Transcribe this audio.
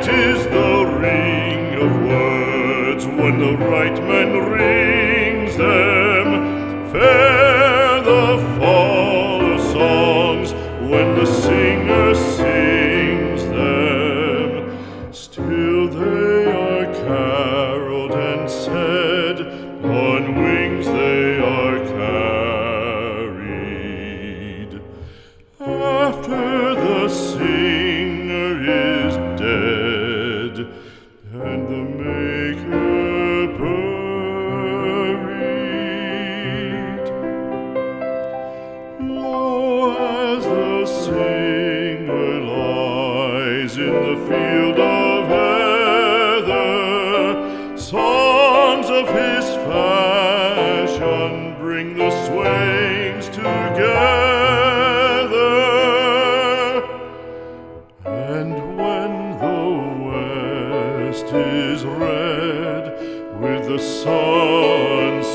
is the ring of words when the right man rings them. Fair the fall of songs when the singer sings them. Still they are caroled and said, on wings they are carried. After the singer is dead and the maker buried, lo, as the singer lies in the field of heather, songs of his fashion bring the swains together. And when the west is red with the sunset